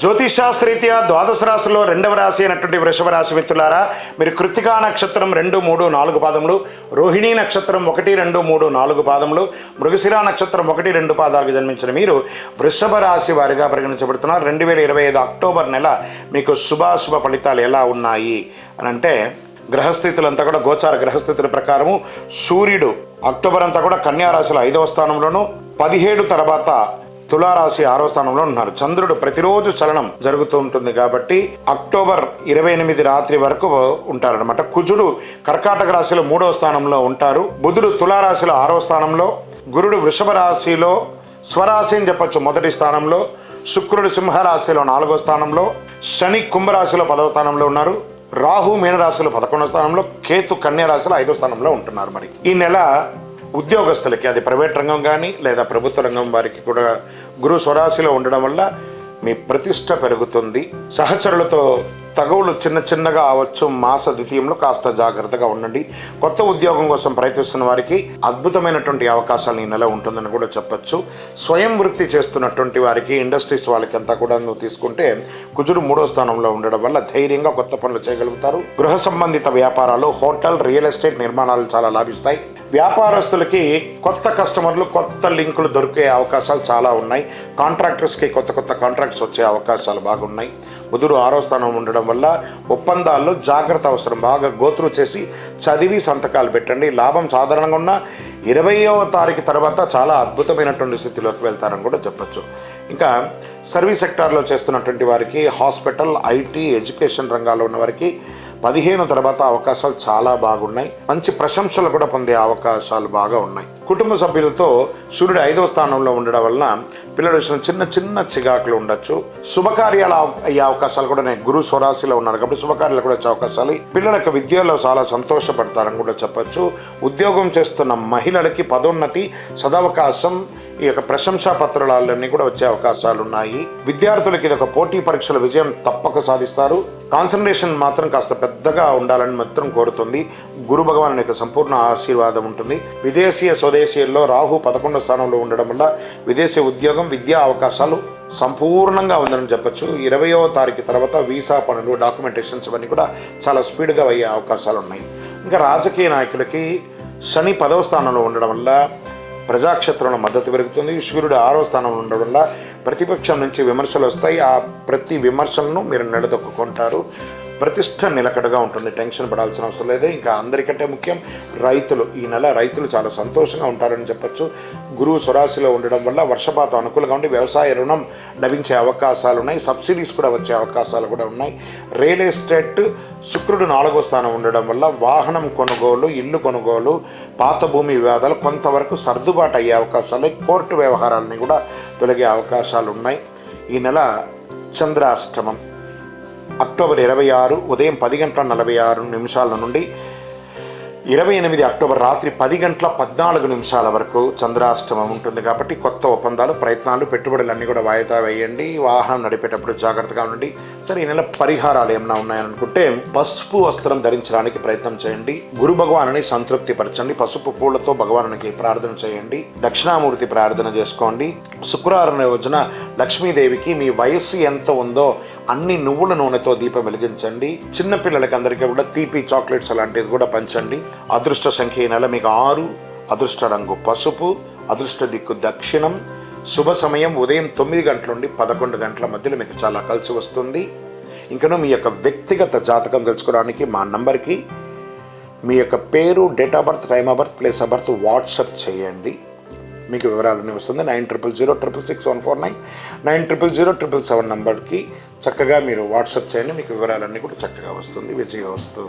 జ్యోతిషాస్త్రరీత్యా ద్వాదశ రాశిలో రెండవ రాశి అయినటువంటి వృషభ రాశి మిత్రులారా, మీరు కృత్తికా నక్షత్రం 2, 3, 4 పాదములు, రోహిణీ నక్షత్రం 1, 2, 3, 4 పాదములు, మృగశిర నక్షత్రం 1, 2 పాదాలకు జన్మించిన మీరు వృషభ రాశి వారిగా పరిగణించబడుతున్నారు. 2025 అక్టోబర్ నెల మీకు శుభాశుభ ఫలితాలు ఎలా ఉన్నాయి అని అంటే, గ్రహస్థితులంతా కూడా గోచార గ్రహస్థితుల ప్రకారము సూర్యుడు అక్టోబర్ అంతా కూడా కన్యా రాశిలో 5వ స్థానంలోను, 17 తర్వాత తులారాశి 6వ స్థానంలో ఉన్నారు. చంద్రుడు ప్రతిరోజు చలనం జరుగుతూ ఉంటుంది కాబట్టి అక్టోబర్ 28 రాత్రి వరకు ఉంటారనమాట. కుజుడు కర్కాటక రాశిలో 3వ స్థానంలో ఉంటారు. బుధుడు తులారాశిలో 6వ స్థానంలో, గురుడు వృషభ రాశిలో స్వరాశి అని చెప్పొచ్చు 1వ స్థానంలో, శుక్రుడు సింహరాశిలో 4వ స్థానంలో, శని కుంభరాశిలో 10వ స్థానంలో ఉన్నారు. రాహు మీనరాశిలో 11వ స్థానంలో, కేతు కన్యా రాశిలో 5వ స్థానంలో ఉంటున్నారు. మరి ఈ నెల ఉద్యోగస్తులకి, అది ప్రైవేట్ రంగం కానీ లేదా ప్రభుత్వ రంగం వారికి కూడా గురు స్వరాశిలో ఉండడం వల్ల మీ ప్రతిష్ట పెరుగుతుంది. సహచరులతో తగవులు చిన్నగా అవచ్చు. మాస ద్వితీయంలో కాస్త జాగ్రత్తగా ఉండండి. కొత్త ఉద్యోగం కోసం ప్రయత్నిస్తున్న వారికి అద్భుతమైనటువంటి అవకాశాలు ఈ నెల ఉంటుందని కూడా చెప్పచ్చు. స్వయం వృత్తి చేస్తున్నటువంటి వారికి, ఇండస్ట్రీస్ వాళ్ళకి అంతా కూడా నువ్వు తీసుకుంటే కుజుడు 3వ స్థానంలో ఉండడం వల్ల ధైర్యంగా కొత్త పనులు చేయగలుగుతారు. గృహ సంబంధిత వ్యాపారాలు, హోటల్, రియల్ ఎస్టేట్ నిర్మాణాలు చాలా లాభిస్తాయి. వ్యాపారస్తులకి కొత్త కస్టమర్లు, కొత్త లింకులు దొరికే అవకాశాలు చాలా ఉన్నాయి. కాంట్రాక్టర్స్కి కొత్త కాంట్రాక్ట్స్ వచ్చే అవకాశాలు బాగున్నాయి. బుధుడు 6వ స్థానం ఉండడం వల్ల ఒప్పందాల్లో జాగ్రత్త అవసరం. బాగా గోత్రు చేసి చదివి సంతకాలు పెట్టండి. లాభం సాధారణంగా ఉన్న 20వ తారీఖు తర్వాత చాలా అద్భుతమైనటువంటి స్థితిలోకి వెళ్తారని కూడా చెప్పచ్చు. ఇంకా సర్వీస్ సెక్టార్లో చేస్తున్నటువంటి వారికి, హాస్పిటల్, ఐటీ, ఎడ్యుకేషన్ రంగాల్లో ఉన్న వారికి 15 తర్వాత అవకాశాలు చాలా బాగున్నాయి. మంచి ప్రశంసలు కూడా పొందే అవకాశాలు బాగా ఉన్నాయి. కుటుంబ సభ్యులతో సూర్యుడు 5వ స్థానంలో ఉండడం వలన పిల్లల విషయంలో చిన్న చికాకులు ఉండొచ్చు. శుభకార్యాలు అయ్యే అవకాశాలు కూడా ఉన్నాయి. గురు స్వరాశిలో ఉన్నారు కాబట్టి శుభకార్యాలు కూడా వచ్చే అవకాశాలు. పిల్లలకు విద్యలో చాలా సంతోషపడతారని కూడా చెప్పచ్చు. ఉద్యోగం చేస్తున్న మహిళలకి పదోన్నతి, సదవకాశం, ఈ యొక్క ప్రశంసా పత్రాలన్నీ కూడా వచ్చే అవకాశాలు ఉన్నాయి. విద్యార్థులకి ఇది ఒక పోటీ పరీక్షల విజయం తప్పక సాధిస్తారు. కాన్సన్ట్రేషన్ మాత్రం కాస్త పెద్దగా ఉండాలని మాత్రం కోరుతుంది. గురు భగవాన్ యొక్క సంపూర్ణ ఆశీర్వాదం ఉంటుంది. విదేశీయ స్వదేశీయుల్లో రాహు 11వ స్థానంలో ఉండడం వల్ల విదేశీ ఉద్యోగం, విద్యా అవకాశాలు సంపూర్ణంగా ఉందని చెప్పచ్చు. 20వ తారీఖు తర్వాత వీసా పనులు, డాక్యుమెంటేషన్స్ ఇవన్నీ కూడా చాలా స్పీడ్గా అయ్యే అవకాశాలు ఉన్నాయి. ఇంకా రాజకీయ నాయకులకి శని 10వ స్థానంలో ఉండడం వల్ల ప్రజాక్షేత్రంలో మద్దతు పెరుగుతుంది. సూర్యుడు 6వ స్థానంలో ఉండడం వల్ల ప్రతిపక్షం నుంచి విమర్శలు వస్తాయి. ఆ ప్రతి విమర్శలను మీరు నిలదొక్కుంటారు. ప్రతిష్ట నిలకడగా ఉంటుంది. టెన్షన్ పడాల్సిన అవసరం లేదు. ఇంకా అందరికంటే ముఖ్యం రైతులు. ఈ నెల రైతులు చాలా సంతోషంగా ఉంటారని చెప్పచ్చు. గురువు స్వరాశిలో ఉండడం వల్ల వర్షపాతం అనుకూలంగా ఉండి వ్యవసాయ రుణం లభించే అవకాశాలు ఉన్నాయి. సబ్సిడీస్ కూడా వచ్చే అవకాశాలు కూడా ఉన్నాయి. రియల్ ఎస్టేట్, శుక్రుడు 4వ స్థానం ఉండడం వల్ల వాహనం కొనుగోలు, ఇల్లు కొనుగోలు, పాత భూమి వివాదాలు కొంతవరకు సర్దుబాటు అయ్యే అవకాశాలు, కోర్టు వ్యవహారాలని కూడా తొలగే అవకాశాలు ఉన్నాయి. ఈ నెల చంద్రాష్టమం అక్టోబర్ 26 ఉదయం 10:46 నుండి 28 అక్టోబర్ రాత్రి 10:14 వరకు చంద్రాష్టమం ఉంటుంది. కాబట్టి కొత్త ఒప్పందాలు, ప్రయత్నాలు, పెట్టుబడులు అన్నీ కూడా వాయిదా వేయండి. వాహనం నడిపేటప్పుడు జాగ్రత్తగా ఉండండి. సరే, ఈ నెల పరిహారాలు ఏమైనా ఉన్నాయనుకుంటే పసుపు వస్త్రం ధరించడానికి ప్రయత్నం చేయండి. గురు భగవానుని సంతృప్తి పరచండి. పసుపు పూలతో భగవానునికి ప్రార్థన చేయండి. దక్షిణామూర్తి ప్రార్థన చేసుకోండి. శుక్రవారం రోజున లక్ష్మీదేవికి మీ వయస్సు ఎంత ఉందో అన్ని నువ్వుల నూనెతో దీపం వెలిగించండి. చిన్నపిల్లలకి అందరికీ కూడా తీపి, చాక్లెట్స్ అలాంటివి కూడా పంచండి. అదృష్ట సంఖ్య ఈ నెల మీకు 6, అదృష్ట రంగు పసుపు, అదృష్ట దిక్కు దక్షిణం, శుభ సమయం ఉదయం 9 గంటల నుండి 11 గంటల మధ్యలో మీకు చాలా కలిసి వస్తుంది. ఇంకనూ మీ యొక్క వ్యక్తిగత జాతకం తెలుసుకోవడానికి మా నంబర్కి మీ యొక్క పేరు, date of birth, time of birth, place of birth WhatsApp చేయండి. మీకు వివరాలన్నీ వస్తుంది. 9000066149 90000777 నంబర్కి చక్కగా మీరు వాట్సాప్ చేయండి. మీకు వివరాలన్నీ కూడా చక్కగా వస్తుంది. విజయవస్తు.